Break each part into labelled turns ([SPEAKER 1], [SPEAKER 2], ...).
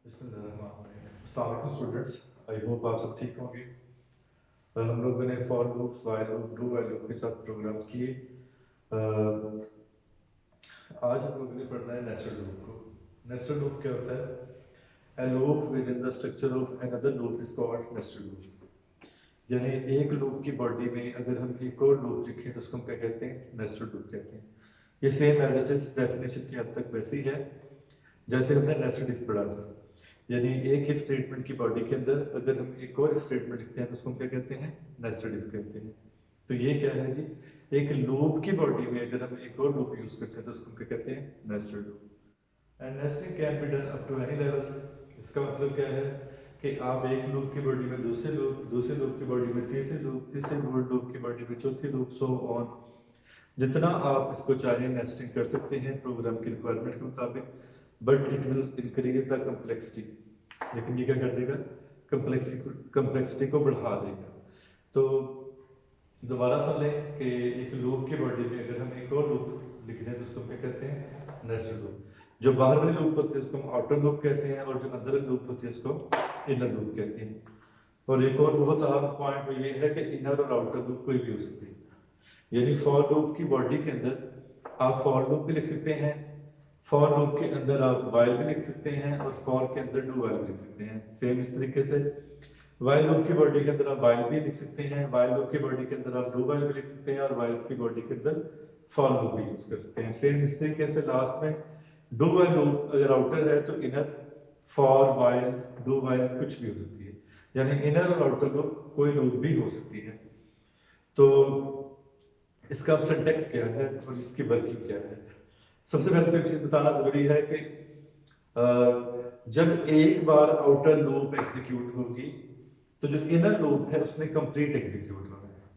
[SPEAKER 1] अस्सलाम students, I hope आप सब ठीक होंगे। हम लोगों ने for loop, while loop, do while loop के साथ प्रोग्राम्स किए। अ, आज हम लोगों ने पढ़ना है नेस्टेड लूप को। नेस्टेड लूप क्या होता है? A loop within the structure of another loop is called nested loop। यानी एक लूप की बॉडी में अगर हम एक और लूप लिखें तो उसको हम क्या कहते हैं? नेस्टेड लूप कहते हैं। ये same as it is definition की हद तक वैसी है जैसे हमने नेस्टेड इफ पढ़ा था। यानी एक इफ स्टेटमेंट की बॉडी के अंदर अगर हम एक और स्टेटमेंट लिखते हैं तो उसको हम क्या कहते हैं? नेस्टेड इफ कहते हैं। तो ये क्या है जी? एक लूप की बॉडी में अगर हम एक और लूप यूज करते हैं तो उसको हम क्या कहते हैं? Nested loop. And nesting can be done up to any level. इसका मतलब क्या है कि आप एक लूप की बॉडी में दूसरे लूप की बॉडी में तीसरे लूप की बॉडी में चौथी लूप, सो ऑन। जितना आप इसको चाहें नेस्टिंग कर सकते हैं प्रोग्राम की रिक्वायरमेंट के मुताबिक, but it will increase the complexity. लेकिन ये क्या कर देगा? कम्प्लेक्सिटी को बढ़ा देगा। तो दोबारा सुन लें कि एक लूप की बॉडी में अगर हम एक और लूप लिख दें तो उसको क्या कहते हैं? Nested loop. जो बाहर वाली लूप होती है उसको हम आउटर लूप कहते हैं, और जो अंदर वाली लूप होती है उसको इनर लूप कहते हैं। और एक और बहुत अहम पॉइंट ये है कि इनर और आउटर लूप कोई भी हो सकती है। यानी फॉर लूप की बॉडी के अंदर आप फॉर लूप भी लिख सकते हैं, फॉर लूप के अंदर आप वाइल भी लिख सकते हैं, और फॉर के अंदर डू वाइल भी लिख सकते हैं। सेम इस तरीके से वाइल लूप की बॉडी के अंदर आप वाइल भी लिख सकते हैं, वाइल लूप की बॉडी के अंदर आप डू वाइल भी लिख सकते हैं, और वाइल की बॉडी के अंदर फॉर लूप भी यूज कर सकते हैं। सेम इस तरीके से लास्ट में डू वाइल लूप अगर आउटर है तो inner, for, while, do while कुछ भी हो सकती है। यानी इनर और आउटर लूप कोई लूप भी हो सकती है। तो इसका सिंटैक्स क्या है और इसकी वर्किंग क्या है? सबसे पहले तो एक चीज बताना जरूरी है कि जब एक बार आउटर लूप एग्जीक्यूट होगी तो जो इनर लूप है उसने कंप्लीट एग्जीक्यूट होना है।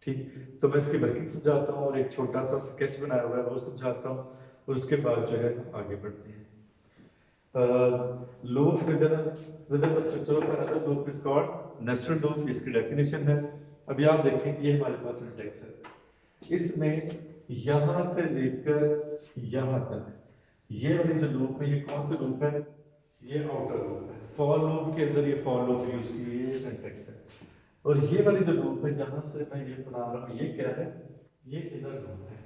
[SPEAKER 1] ठीक, तो मैं इसकी वर्किंग समझाता हूँ और एक छोटा सा स्केच बनाया हुआ है वो समझाता हूँ, और उसके बाद जो है हम आगे बढ़ते हैं। Loop within the structure of another loop is called nested loop. इसकी डेफिनेशन है। अभी आप देखें, ये हमारे पास सिंटैक्स है। इसमें यहां से लेकर यहां तक ये वाली जो लूप है, ये कौन सी लूप है? ये आउटर लूप है। फॉर लूप के अंदर ये फॉर लूप यूज की हुई है, ये सिंटैक्स है। और ये वाली जो लूप है जहां से मैं ये बना रहा हूं, ये क्या है? ये इनर लूप है।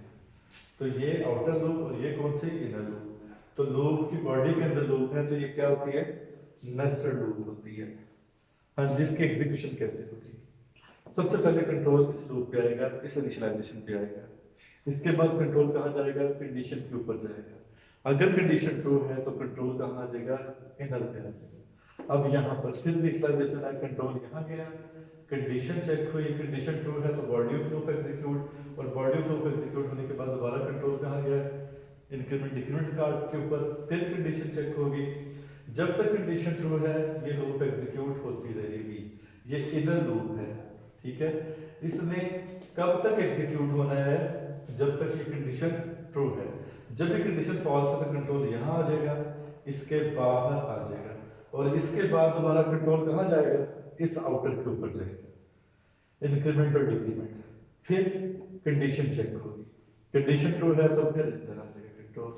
[SPEAKER 1] तो ये आउटर लूप और ये कौन सी? Inner loop. तो लूप की बॉडी के अंदर लूप है तो ये क्या होती है? नेस्टेड लूप होती है। हाँ, जिसकी एग्जीक्यूशन कैसे होगी? सबसे पहले कंट्रोल इस लूप पे आएगा, इस इनिशियलाइजेशन पे आएगा। इसके बाद कंट्रोल कहाँ जाएगा? कंडीशन के ऊपर जाएगा। अगर कंडीशन ट्रू है तो कंट्रोल कहाँ आ जाएगा? इनर पे आ जाएगा। अब यहाँ पर फिर इनिशियलाइजेशन है, कंट्रोल यहाँ गया, कंडीशन चेक हुई, कंडीशन ट्रू है तो बॉडी ऑफ लूप एग्जीक्यूट, और बॉडी ऑफ लूप एग्जीक्यूट होने के बाद दोबारा कंट्रोल कहाँ गया? इंक्रीमेंट डिक्रीमेंट कार्ड के ऊपर। फिर कंडीशन चेक होगी। जब तक कंडीशन ट्रू है ये लूप एग्जीक्यूट होती रहेगी। ये इनर लूप है, ठीक है। इसमें कब तक एग्जीक्यूट होना है? जब तक ये कंडीशन ट्रू है। जब ये कंडीशन फॉल्स है तो कंट्रोल यहाँ आ जाएगा, इसके बाहर आ जाएगा, और इसके बाद दोबारा कंट्रोल कहाँ जाएगा? इस आउटर के ऊपर जाएगा। इंक्रीमेंट और डिक्रीमेंट। फिर कंडीशन चेक होगी, कंडीशन ट्रू है तो फिर इधर आ जाएगा कंट्रोल।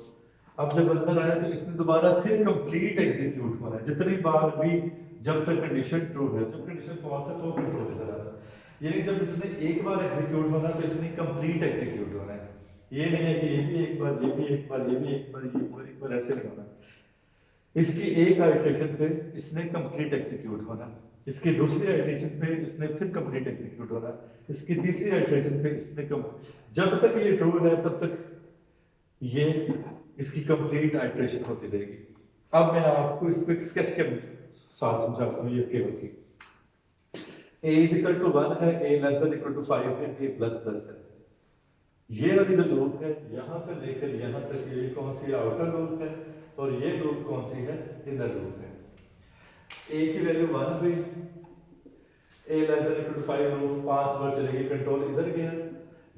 [SPEAKER 1] अब जब अंदर आया तो इसने दोबारा फिर कंप्लीट एग्जीक्यूट होना है जितनी बार भी, जब तक कंडीशन ट्रू है। जब कंडीशन फॉल्स है तो कंट्रोल इधर आता है। यानी जब इसने एक बार एग्जीक्यूट होना तो इसने कंप्लीट एग्जीक्यूट होना है। ये नहीं है कि ये भी एक बार, ये भी एक बार, ये भी एक बार, ये भी एक बार, ऐसे नहीं होना। इसकी एक आइटरेशन पे इसने कंप्लीट एग्जीक्यूट होना, इसकी दूसरी आइटरेशन पे इसने फिर कंप्लीट एग्जीक्यूट होना, इसकी तीसरी आइटरेशन पे इसने जब तक ये ट्रू है तब तक ये इसकी कंप्लीट आइटरेशन होती रहेगी। अब मैं आपको इसको एक स्केच के साथ समझाता हूँ। ये इसके working a is equal to 1 है, a less than equal to 5 है, a प्लस प्लस है। ये वाली जो लूप है यहां से लेकर यहां तक, ये कौन सी आउटर लूप है, और ये लूप कौन सी है? इनर लूप है। a की वैल्यू 1 हुई, a less than equal to 5 loop 5 बार चलेगी, कंट्रोल इधर गया।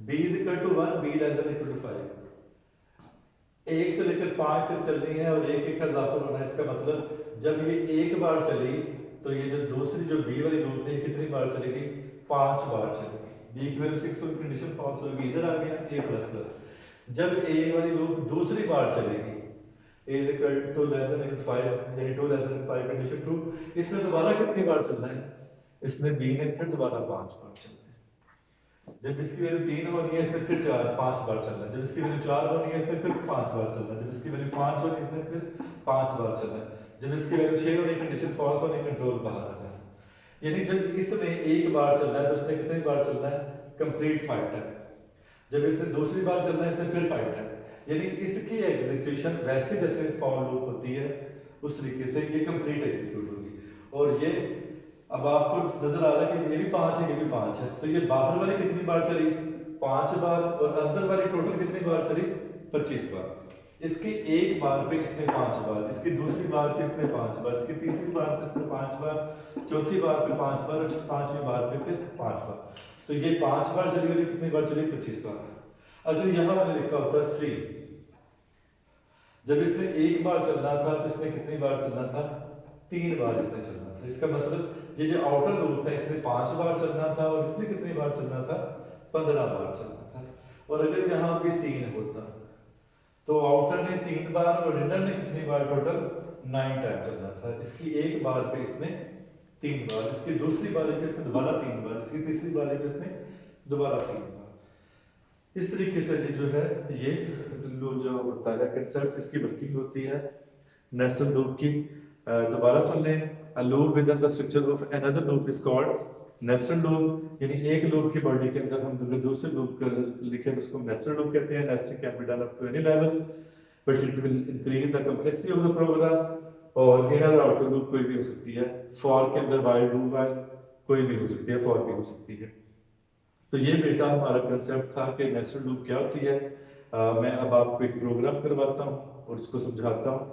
[SPEAKER 1] b is equal to 1, b less than equal to 5। एक से लेकर 5 तक चलनी है और एक एक का इजाफा होना है। इसका मतलब जब ये एक बार चली तो ये जो दूसरी जो बी वाली लूप है कितनी बार चलेगी? 5 बार चलेगी। बी की वैल्यू 6 होगी, कंडीशन फॉल्स होगी, इधर आ गया a प्लस प्लस। जब ए वाली लूप दूसरी बार चलेगी, a is equal to less than equal 5 यानी 2 less than 5 कंडीशन ट्रू। इसने दोबारा कितनी बार चलना है, इसने b ने फिर दोबारा 5 बार चलना है। जब इसकी वैल्यू 3 होनी है इसने फिर 5 बार चलना है, जब इसकी वैल्यू 4 होनी है इसने फिर 5 बार चलना है, जब इसकी वैल्यू 5 होनी है इसने फिर 5 बार चलना है, जब इसकी वैल्यू 6 होनी कंडीशन फॉल्स होनी कंट्रोल बाहर आ जाए। यानी जब इसने एक बार चलना है तो उसने कितनी बार चलना है, कंप्लीट 5 टाइम। जब इसने दूसरी बार चलना है इसने फिर 5 टाइम। यानी इसकी एग्जीक्यूशन वैसे जैसे फॉर लूप होती है उस तरीके से ये कंप्लीट एग्जीक्यूट होगी। और ये अब आपको नजर आ रहा है कि ये भी 5 है ये भी 5 है, तो ये बाहर वाली कितनी बार चली, 5 बार, और अंदर वाली टोटल कितनी बार चली, 25 बार। इसकी एक बार पे इसने 5 बार, इसकी दूसरी बार पे इसने 5 बार, इसकी तीसरी बार पे इसने 5 बार, चौथी बार पे 5 बार और पांचवी बार पे फिर 5 बार। तो ये 5 बार चली गई, कितनी बार चली, 25 बार। अगर यहां मैंने लिखा होता 3, जब इसने एक बार चलना था तो इसने कितनी बार चलना था, 3 बार इसने चलना था। इसका मतलब ये जो आउटर लूप है इसने 5 बार चलना था और इसने कितनी बार चलना था, 15 बार चलना था। और अगर यहाँ पे 3 होता तो आउटर ने 3 बार और इनर ने कितनी बार, टोटल 9 टाइम चलना था। इसकी एक बार पे इसने 3 बार, इसकी दूसरी बार पे इसने दोबारा 3 बार, इसकी तीसरी बार पे इसने दोबारा 3 बार। इस तरीके से जो है ये जो होता है कंसेप्ट इसकी वर्किंग होती है नेस्टेड लूप की। दोबारा सुन लें, a loop within the structure of another loop is called nested loop। यानी एक लूप की बॉडी के अंदर हम अगर दूसरे लूप को लिखें तो उसको नेस्टेड लूप कहते हैं। Nesting can be done up to any level but it will increase the complexity of the program. और इनर और आउटर लूप कोई भी हो सकती है, फॉर के अंदर व्हाइल डू व्हाइल कोई भी हो सकती है, फॉर भी हो सकती है। तो ये बेटा हमारा कंसेप्ट था कि नेस्टेड लूप क्या होती है। मैं अब आपको एक प्रोग्राम करवाता हूँ और इसको समझाता हूँ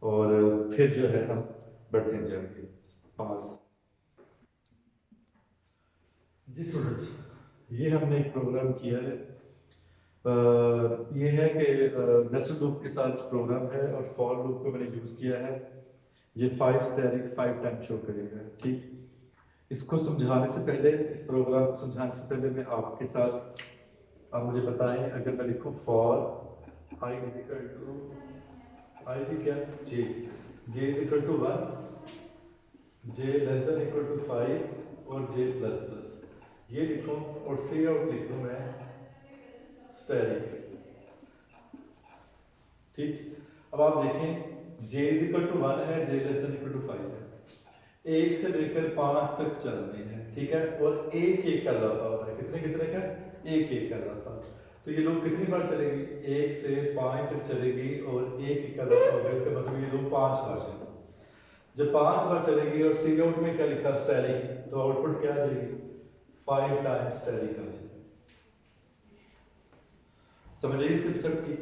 [SPEAKER 1] और फिर जो है हम बढ़ते जाएंगे पास। जी स्टूडेंट्स, ये हमने एक प्रोग्राम किया है। ये है कि नेस्टेड लूप के साथ प्रोग्राम है और फॉर लूप को मैंने यूज किया है। ये 5 स्टेरिक 5 टाइम शो करेगा। ठीक, इसको समझाने से पहले, इस प्रोग्राम को समझाने से पहले मैं आपके साथ, आप मुझे बताएं अगर मैं लिखूं for I is equal to, I भी क्या, J is equal to 1, J less than equal to 5 और जे प्लस प्लस, ये लिखूं और सी आउट लिख दूं मैं स्टेरिक। ठीक, अब आप देखें जे इज इक्वल टू 1 है, J less than equal to 5 है, 1 से लेकर 5 तक चल रहे हैं। ठीक है, और एक एक का इजाफा हो रहा है, कितने कितने का, एक एक का इजाफा। तो ये लोग कितनी बार चलेगी, 1 से 5 तक चलेगी और एक एक का इजाफा होगा। इसका मतलब ये लोग 5 बार चलेगी। जब 5 बार चलेगी और सी आउट में क्या लिखा स्टेरिक, तो आउटपुट क्या आ जाएगी, 5 टाइम्स स्टेरिक आ जाएगी। समझिए इस कंसेप्ट की,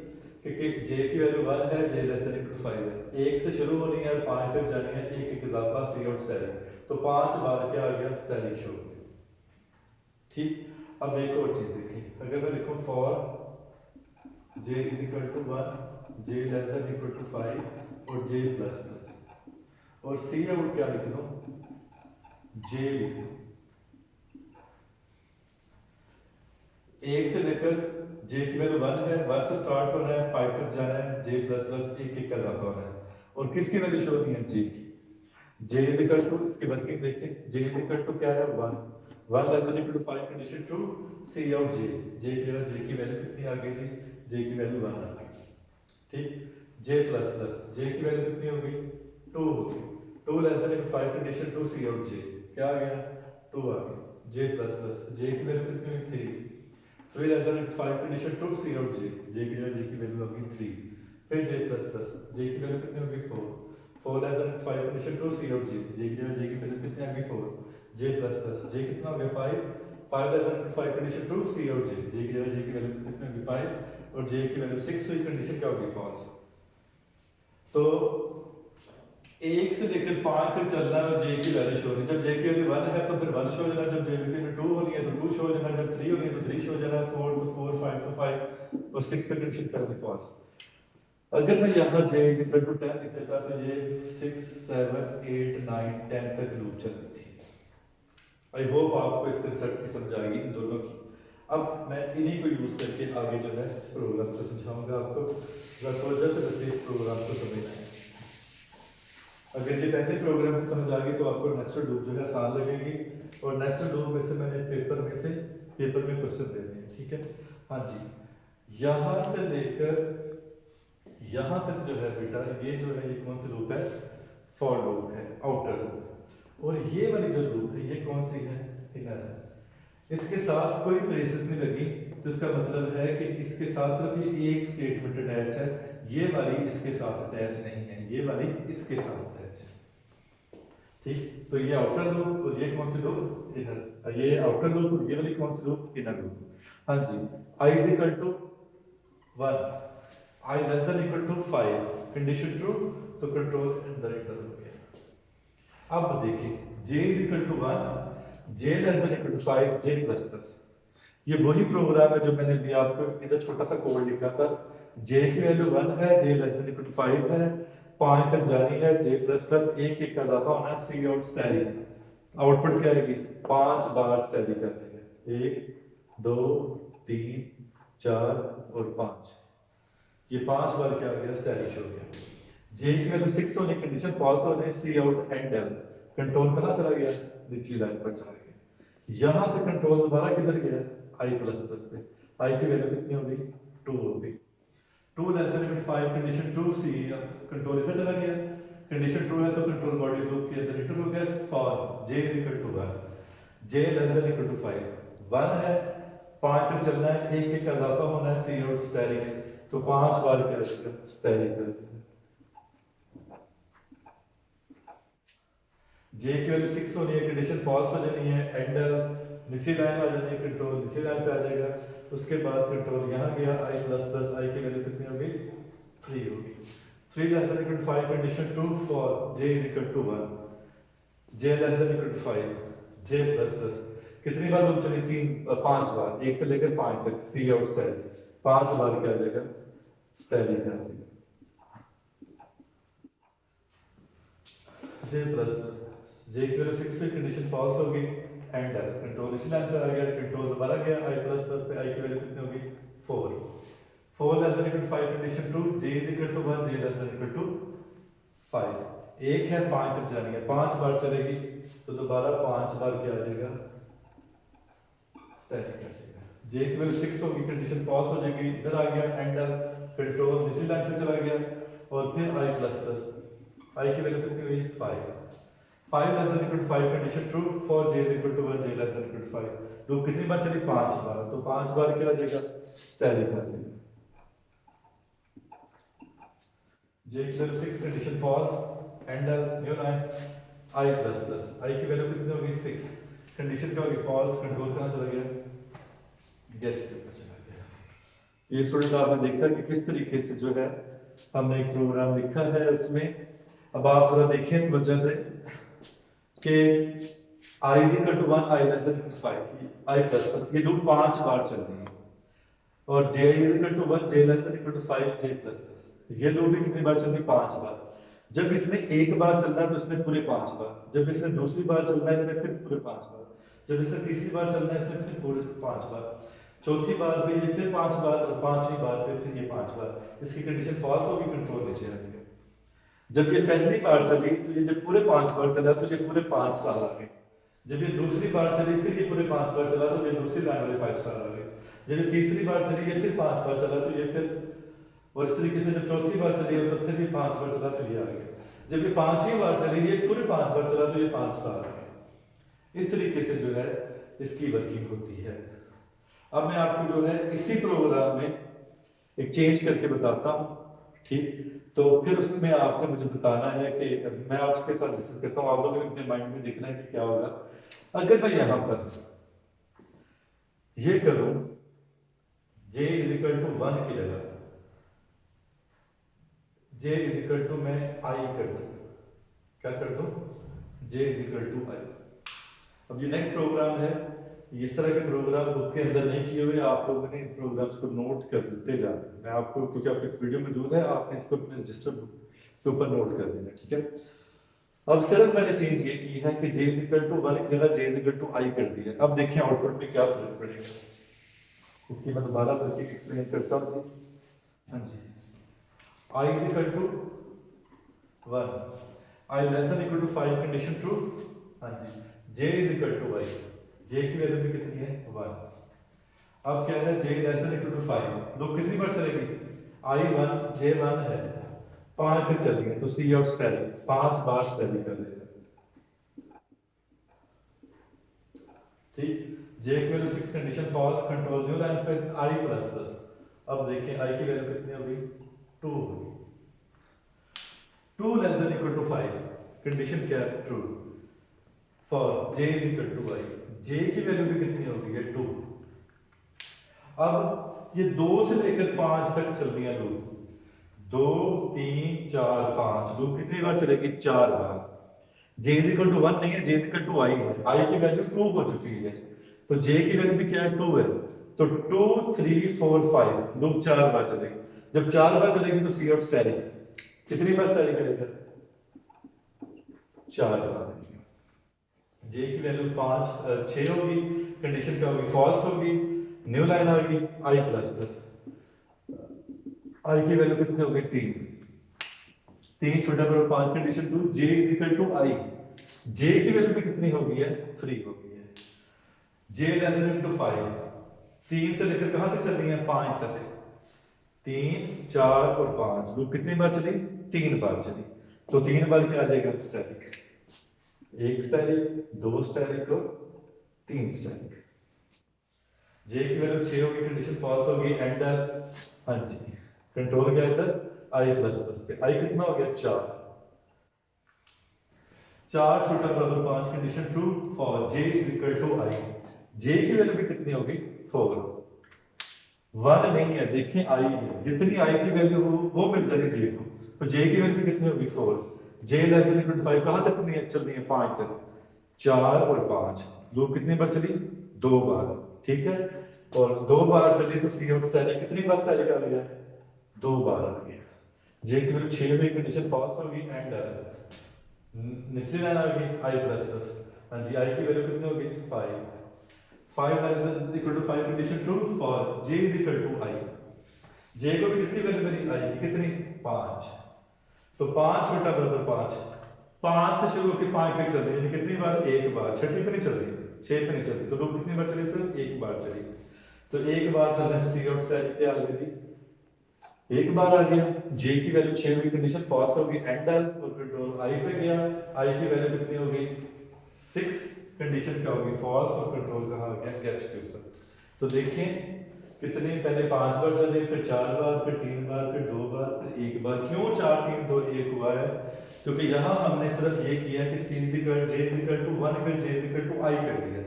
[SPEAKER 1] क्योंकि जे की वैल्यू 1 है, J less than equal to 5 है, 1 से शुरू होनी है और 5 तक जानी है, एक एक इजाफा सी आउट स्टेरिक, तो 5 बार क्या आ गया, स्टेरिक शो। ठीक, अब एक और चीज देखिए, अगर मैं लिखूं for J is equal to 1, J less than equal to 5 और जे प्लस प्लस, और सी आउट क्या लिख दूं, जे लिख दूं। 1 से लेकर जे की वैल्यू 1 है, 1 से स्टार्ट हो रहा है, 5 तक जाना है, जे प्लस प्लस एक एक का इजाफा हो रहा है, और किसकी वैल्यू शो होनी है, जे की। जे इज इक्वल टू, इसकी वर्किंग देखिए, जे इज इक्वल टू क्या है, 1 less than equal to 5 condition true, cout J, J की वैल्यू कितनी आ गई जी, जे की वैल्यू 1 आ गई। ठीक, जे प्लस प्लस, जे की वैल्यू कितनी हो गई, 2 हो गई, 2 less than equal 5 condition true, cout J, क्या आ गया, 2 आ गया। जे प्लस प्लस, जे की वैल्यू कितनी हुई, 3, 3 less than 5 condition true, cout J, J की वैल्यू आ गई 3। फिर जे प्लस प्लस, जे की वैल्यू कितनी हो गई, 4, 4 less than 5 condition true, cout J, J की वैल्यू कितनी आ गई, 4, जे प्लस प्लस, जे कितना हो गया, 5, 5 less than 5 condition true, cout J, J की वैल्यू कितनी होगी, 5, और जे की वैल्यू 6 हुई, कंडीशन क्या होगी, फॉल्स। तो 1 से लेकर 5 तक चलना है और जे की वैल्यू शो होनी, जब जे की वैल्यू 1 है तो फिर 1 शो हो जाना, जब जे की वैल्यू 2 होनी है तो 2 शो हो जाना, जब 3 होनी है तो 3 शो हो जाना, 4 तो 4, 5 तो 5 और 6 का कंडीशन क्या होगी, फॉल्स। अगर मैं यहाँ j इज इक्वल टू 10 लिख देता तो ये 6, 7, 8, 9, 10 तक लूप चलती थी। आई होप आपको इस कंसेप्ट की समझ आएगी इन दोनों की। अब मैं इन्हीं को यूज करके आगे जो है इस प्रोग्राम को समझाऊंगा आपको। तवज्जो से बच्चे इस प्रोग्राम को समझना है। अगर ये पहले प्रोग्राम की समझ आ गई तो आपको नेस्टेड लूप जो है आसान लगेगी, और नेस्टेड लूप में से मैंने पेपर में क्वेश्चन देने हैं, ठीक है। हाँ जी, यहाँ से लेकर यहाँ तक जो है बेटा ये जो है ये कौन सी लूप है, फॉर लूप है, आउटर लूप। और ये वाली जो लूप है ये कौन सी है, इनर है। इसके साथ कोई ब्रेसेस नहीं लगी, तो इसका मतलब है कि इसके साथ सिर्फ ये एक स्टेटमेंट अटैच है, ये वाली इसके साथ अटैच नहीं है, ये वाली इसके साथ अटैच है, ठीक। तो ये आउटर लूप और ये कौन सी लूप, इनर। ये आउटर लूप और ये वाली कौन सी लूप, इनर लूप। हाँ जी, i is equal to 1, i less than equal to 5, condition true, तो कंट्रोल अंदर इंटर हो गया। अब देखिए j is equal to 1, j less than equal to 5, j plus plus. ये वही प्रोग्राम है जो मैंने भी आपको इधर छोटा सा कोड लिखा था। j की वैल्यू 1 है, j less than equal to 5 है, 5 तक जानी है, j प्लस प्लस, एक एक का इजाफा होना है, सी आउट स्टैली। आउटपुट क्या आएगी, 5 बार स्टैली कर देगा, 1 2 3 4 और 5, ये 5 बार क्या हो गया, स्टैलिश हो गया। j की वैल्यू 6 होने की कंडीशन फॉल्स होने, सी आउट एंड एल, कंट्रोल कहां चला गया, निचली लाइन पर चला गया। यहां से कंट्रोल दोबारा किधर गया, i प्लस प्लस पे, i की वैल्यू कितनी हो गई, 2 हो गई। 2 लेस देन 5, कंडीशन ट्रू, सी कंट्रोल इधर चला गया, कंडीशन ट्रू है तो कंट्रोल बॉडी लूप के अंदर रिटर्न हो गया for j is equal to 1, j less than equal to 5, 1 है, 5 तक चलना है, एक एक का इजाफा होना है, सी आउट स्टैटिक, तो 5 बार क्या आएगा, स्टैटिक आ जाएगा। j की वैल्यू 6 होनी है, कंडीशन फॉल्स हो जानी है, एंड नीचे लाइन आ जानी है, कंट्रोल नीचे लाइन पे आ जाएगा। उसके बाद कंट्रोल यहाँ गया, i प्लस प्लस, i की वैल्यू कितनी होगी, 3 होगी। 3 less than equal to 5, condition true for j is equal to 1, j less than equal to 5, j plus plus. कितनी बार लूप चली, 5 बार, 1 से लेकर 5 तक, सी आउट स्टैटिक, 5 बार क्या आ जाएगा, स्टैटिक आ जाएगा, j प्लस प्लस। j की वैल्यू 6 पे, कंडीशन फॉल्स हो गई, एंड कंट्रोल इस लाइन पर आ गया, कंट्रोल दोबारा गया, i प्लस प्लस पे, i की वैल्यू कितनी होगी, 4, 4 less than equal to 5, condition true, j is equal to 1, j less than equal to 5, एक है, 5 तक जानी है, 5 बार चलेगी, तो दोबारा 5 बार क्या आ जाएगा, स्टैटिक आ जाएगा। j की वैल्यू 6 होगी, कंडीशन फॉल्स हो जाएगी, इधर आ गया, एंड कंट्रोल इसी लाइन पे चला गया, और फिर i प्लस प्लस, i की वैल्यू कितनी हुई, 5, 5 less than equal to 5, condition true for j is equal to 1, j less than equal to 5, loop कितनी बार चली, 5 बार, तो 5 बार क्या आ जाएगा, स्टैटिक आ जाएगा। j की value 6, condition false, and new line, i plus plus, i की वैल्यू कितनी होगी, 6, कंडीशन क्या होगी, फॉल्स, कंट्रोल कहां चला गया, गेट्स के ऊपर चला गया। ये स्टूडेंट आपने देखा कि किस तरीके से जो है हमने एक प्रोग्राम लिखा है उसमें। अब आप जरा देखें तवज्जो से कि i is equal to 1, i less than 5, i plus plus, ये लूप 5 बार चल रही है, और j is equal to 1, j less than equal to 5, j plus plus, ये लूप भी कितनी बार चल रही है, 5 बार। जब इसने एक बार चलना है तो इसने पूरे 5 बार, जब इसने दूसरी बार चलना है इसने फिर पूरे 5 बार, जब इसने तीसरी बार चलना है इसने फिर पूरे 5 बार, चौथी बार पे ये फिर 5 बार, और पांचवी बार पे फिर ये 5 बार। इसकी कंडीशन फॉल्स होगी, कंट्रोल नीचे आ गया। जब ये पहली बार चली तो ये जब पूरे 5 बार चला तो ये पूरे 5 स्टार आ गए। जब ये दूसरी बार चली फिर ये पूरे 5 बार चला तो ये दूसरी लाइन वाले 5 स्टार आ गए। जब ये तीसरी बार चली ये फिर 5 बार चला तो ये फिर, और इस तरीके से जब चौथी बार चली तो फिर ये 5 बार चला फिर ये आ गया। जब ये पांचवी बार चली ये पूरे 5 बार चला तो ये 5 स्टार आ गए। इस तरीके से जो है इसकी वर्किंग होती है। अब मैं आपको जो है इसी प्रोग्राम में एक चेंज करके बताता हूँ, ठीक। तो फिर उसमें आपने मुझे बताना है कि मैं आपके साथ डिस्कस करता हूँ, आप लोगों ने अपने माइंड में देखना है कि क्या होगा अगर मैं यहाँ पर ये करूं j इज इक्वल टू 1 की जगह j इज इक्वल टू मैं i कर दूं, क्या कर दूं, j is equal to i। अब ये नेक्स्ट प्रोग्राम है, इस तरह के प्रोग्राम बुक के अंदर नहीं किए हुए, आप लोगों ने इन प्रोग्राम्स को नोट कर लेते जाना। मैं आपको, क्योंकि आपकी इस वीडियो में मौजूद है, आपने इसको अपने रजिस्टर बुक के ऊपर नोट कर देना, ठीक है। अब सिर्फ मैंने चेंज ये की है कि j इज इक्वल टू 1 की जगह j is equal to i कर दिया। अब देखिए आउटपुट में क्या फर्क पड़ेगा। इसकी मैं दोबारा करके एक्सप्लेन करता हूँ जी। हाँ जी, I is equal to 1, I less than equal to 5 condition true. हाँ जी, J is equal to Y, J की वैल्यू भी कितनी है 1। अब क्या है, J less than equal to 5, दो कितनी बार चलेगी, I1 J1 है, 5 तक चलेगी तो सी आउट स्टैरी 5 बार स्टैरी कर लेगा। ठीक, जे की value 6 condition false, control new line पे आई प्लस प्लस। अब देखें आई की वैल्यू कितनी होगी 2 होगी, 2 less than equal to 5 condition क्या है true for J is equal to आई, जे की वैल्यू भी कितनी होगी है 2। अब ये 2 से लेकर 5 तक चलती है लूप, 2 3 4 5 लूप कितनी बार चलेगी 4 बार। जे इज इक्वल टू 1 नहीं है, जे इज इक्वल टू आई है, आई की वैल्यू 2 हो चुकी है, तो जे की वैल्यू भी क्या है 2 है, तो 2 3 4 5 लूप 4 बार चलेगी। जब 4 बार चलेगी तो सी आउट स्टैटिक कितनी बार स्टैटिक करेगा 4 बार। जे की वैल्यू 6 होगी, कंडीशन क्या होगी फॉल्स होगी, न्यू लाइन आएगी आई प्लस प्लस, आई की वैल्यू कितनी होगी 3, 3 छोटा बराबर 5 condition true, J is equal to आई, जे की वैल्यू भी कितनी होगी है 3 होगी है, J less than equal to 5, 3 से लेकर कहां तक चल रही है 5 तक, 3 4 और 5 लूप कितनी बार चली 3 बार चली, तो 3 बार क्या आ जाएगा स्टैटिक, 1 स्टैटिक 2 स्टैटिक और 3 स्टैटिक। जे की वैल्यू 6 होगी, कंडीशन फॉल्स होगी, एंटर। हाँ जी, कंट्रोल क्या है इधर आई प्लस प्लस पे, आई कितना हो गया 4, 4 छोटा बराबर 5 condition true for J is equal to आई, जे की वैल्यू भी कितनी होगी 4, 1 नहीं है, देखिए आई है, जितनी आई की वैल्यू हो वो मिल जाएगी जे को, तो जे की वैल्यू कितनी होगी 4, जे लेस देन इक्वल टू 5 कहां तक चल रही है 5 तक, 4 और 5 लूप कितनी बार चली 2 बार, ठीक है, और 2 बार चली तो सी आउट स्टैटिक कितनी बार स्टैटिक आ गया 2 बार आ गया, जे की वैल्यू 6 में कंडीशन फॉल्स होगी, एंड निचली लाइन आ गई आई प्लस प्लस। हाँ जी, आई की वैल्यू कितनी होगी 5, 5 less than equal to 5 condition true for J is equal to I, J को भी किसकी वैल्यू मिली आई की कितनी 5, तो 5 छोटा बराबर 5, 5 से शुरू होकर 5 तक चल रही है, कितनी बार एक बार, छठी पे नहीं चल रही 6 पे नहीं चल रही, तो लूप कितनी बार चली सिर्फ एक बार चली, तो एक बार चलने से सी आउट स्टैटिक क्या आ गया जी 1 बार आ गया, जे की वैल्यू 6 की कंडीशन फॉल्स होगी, एंटर और कंट्रोल आई पे गया, आई की वैल्यू कितनी होगी 6, कंडीशन क्या होगी फॉल्स और कंट्रोल कहां आ गया एच के ऊपर। तो देखें कितने, पहले 5 बार चले, फिर 4 बार, फिर 3 बार, फिर 2 बार, फिर 1 बार। क्यों 4 3 2 1 हुआ है, क्योंकि यहां हमने सिर्फ ये किया कि C is equal J is equal to 1 फिर J is equal to I कर दिया,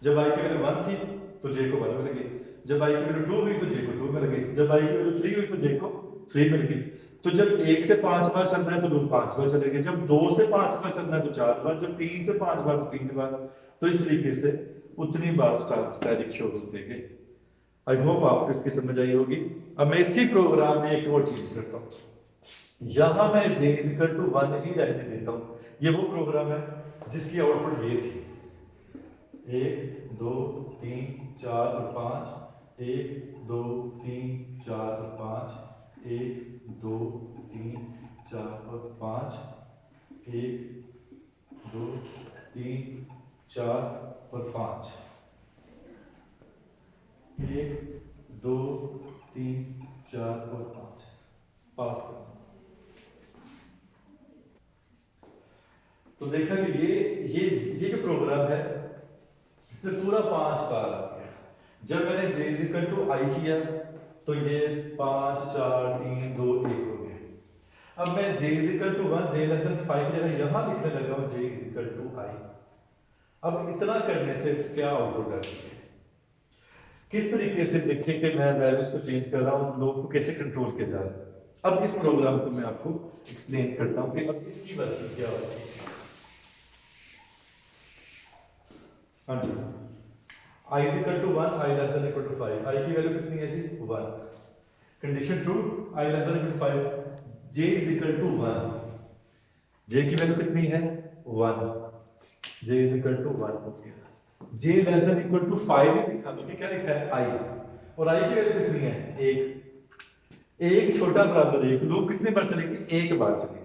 [SPEAKER 1] जब आई की वैल्यू 1 थी तो जे को 1 मिल गई, जब आई की वैल्यू 2 हुई तो जे को 2 मिल गई, जब आई की वैल्यू 3 हुई तो जे को 3 मिल गई। तो जब 1 से 5 बार चलना है तो लूप 5 बार चलेंगे, जब 2 से 5 बार चलना है तो 4 बार, जब 3 से 5 बार तो 3 बार, तो इस तरीके से उतनी बार स्टैटिक शो देंगे। आई होप आपको इसकी समझ आई होगी। अब मैं इसी प्रोग्राम में एक और चीज करता हूं, यहां मैं j इक्वल टू 1 ही रहने देता हूं, ये वो प्रोग्राम है जिसकी आउटपुट ये थी 1 2 3 4 और 5, 1 2 3 4 और 5, 1 2 3 4 और 5, 1 2 3 4 और 5, 1 2 3 4 और 5 पास करना। तो देखा कि ये जो प्रोग्राम है इसमें पूरा 5 बार आ गया, जब मैंने j इक्वल टू आई किया तो ये 5 4 3 2 1 हो गया। अब मैं j equal to 1 j less than 5 की जगह यहां लिखने लगा हूं j इक्वल टू आई। अब इतना करने से क्या आउटपुट आती है, किस तरीके से देखें कि मैं वैल्यूज को चेंज कर रहा हूं, लोग को कैसे कंट्रोल किया जा रहा है। अब इस प्रोग्राम को मैं आपको एक्सप्लेन करता हूं कि अब इसकी वर्किंग क्या होती है। हाँ जी, I equal to 1 I less than equal to 5, I की वैल्यू कितनी है जी 1, condition true, I less than equal to 5, J is equal to 1, J की वैल्यू कितनी है 1, जे इज इक्वल टू 1 हो गया, जे लेस देन इक्वल टू 5 लिखा, मैंने क्या लिखा है आई, और आई की वैल्यू कितनी है, एक। एक छोटा बराबर एक, लूप कितनी बार चलेगी, एक बार चलेगी।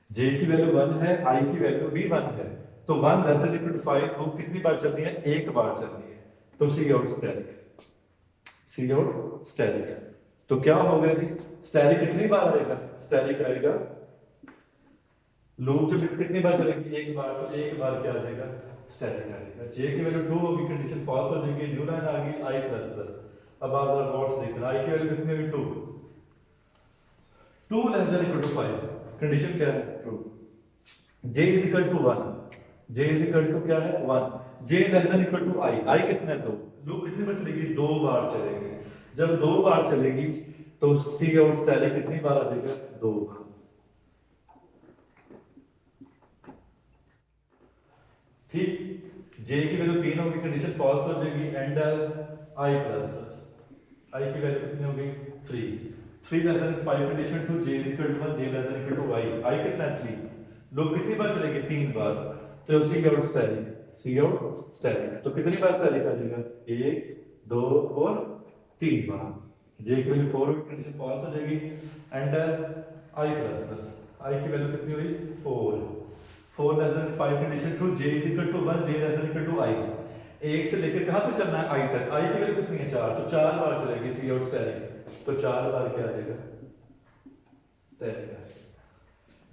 [SPEAKER 1] जे की वैल्यू 1 है, आई की वैल्यू भी 1 है, तो 1 less than equal to 5 loop कितनी बार चलनी है, एक बार चलनी है। तो C out static, C out static. तो क्या होगा जी, स्टैटिक कितनी बार आएगा, स्टैटिक आएगा लूप जब कितनी बार चलेगी, एक बार, तो एक बार क्या आ जाएगा, स्टैटिक आ जाएगा। जे की वैल्यू 2 होगी, कंडीशन फॉल्स हो जाएगी, न्यू लाइन आ गई आई प्लस प्लस। अब आप जरा गौर से देखना, आई की वैल्यू कितनी हुई, 2, 2 less than equal to 5, condition क्या है, 2। J is equal to 1, J is equal to क्या है, 1। J less than equal to I, I कितना है, 2। लूप कितनी बार चलेगी, 2 बार चलेगी। जब 2 बार चलेगी तो सी आउट स्टैटिक कितनी बार आ जाएगा, 2 बार। ठीक, जे की वैल्यू 3 होगी, कंडीशन फॉल्स हो जाएगी, and I plus plus, I की वैल्यू कितनी होगी, 3, 3 less than 5, condition true J equal to 1, J less than equal to I, I कितना है, 3। लोग कितनी बार चलेंगे, 3 बार। तो C out static, C out static, तो कितनी बार स्टैटिक आ जाएगा, 1 2 और 3 बार। जे की वैल्यू 4 होगी, कंडीशन फॉल्स हो जाएगी, and I plus plus, I की वैल्यू कितनी हुई, 4, 4 less than 5, condition true J is equal to 1, J less than equal to I. एक से लेकर कहां तक चलना है, आई तक। आई की वैल्यू कितनी है, 4, तो 4 बार चलेगी सी आउट स्टैटिक, तो 4 बार क्या आ जाएगा, स्टैटिक आ जाएगा।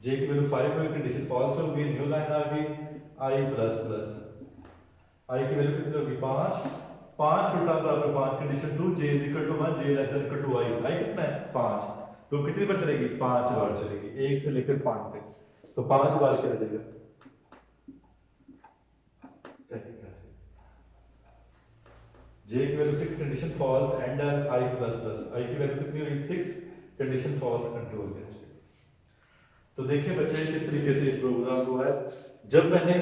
[SPEAKER 1] जे की वैल्यू 5 होगी, कंडीशन फॉल्स होगी, न्यू लाइन आ गई आई प्लस प्लस, आई की वैल्यू कितनी होगी, 5, 5 छोटा बराबर 5, condition true J is equal to 1, J less than equal to I, I कितना है, 5। तो कितनी बार चलेगी, 5 बार चलेगी, 1 से लेकर 5 तक, तो 5 बार क्या आ जाएगा, स्टैटिक आ जाएगा। जे की value 6, condition false, and I plus plus, I की वैल्यू कितनी हुई, 6, कंडीशन फॉल्स, कंट्रोल है। तो देखिए बच्चे किस तरीके से ये प्रोग्राम हुआ है। जब मैंने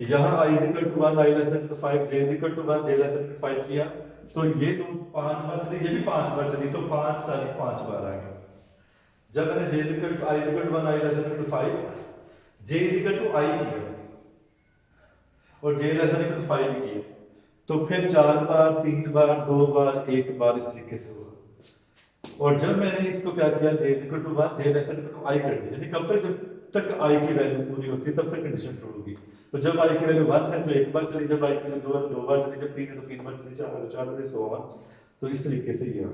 [SPEAKER 1] यहाँ i is equal to 1, i less than to 5, j is equal to 1, j less than to 5 किया, तो ये लूप 5 बार चली, ये भी 5 बार चली, तो 5 तारीख 5 बार आ गया। जब मैंने j is equal to i is equal to 1, i less than to 5, j is equal to i किया और j less than to 5 किया, तो फिर 4 बार, 3 बार, 2 बार, 1 बार, इस तरीके से हुआ। और जब मैंने इसको क्या किया, j is equal to 1, j less than to I कर दिया, यानी कब तक, जब तक I की वैल्यू पूरी होती है तब तक कंडीशन ट्रू होगी। तो जब I की वैल्यू 1 है तो एक बार चली, जब I की वैल्यू 2 है तो 2 बार चली, जब 3 है तो 3 बार चली, 4 है तो 4 बार, सो ऑन। तो इस तरीके से ये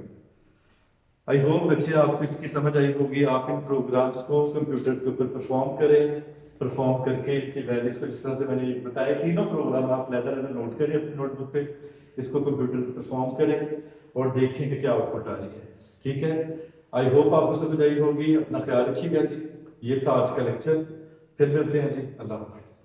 [SPEAKER 1] आई होप बच्चे आपको इसकी समझ आई होगी। आप इन प्रोग्राम्स को कंप्यूटर के ऊपर परफॉर्म करें, परफॉर्म करके इनकी वैल्यूज को जिस तरह से मैंने बताया, तीनों प्रोग्राम आप लेदर लेदर नोट करें अपनी नोटबुक पे, इसको कंप्यूटर पे परफॉर्म करें और देखें कि क्या आउटपुट आ रही है। ठीक है, आई होप आपको समझ आई होगी। अपना ख्याल रखिएगा जी। ये था आज का लेक्चर, फिर मिलते हैं जी, अल्लाह हाफिज़।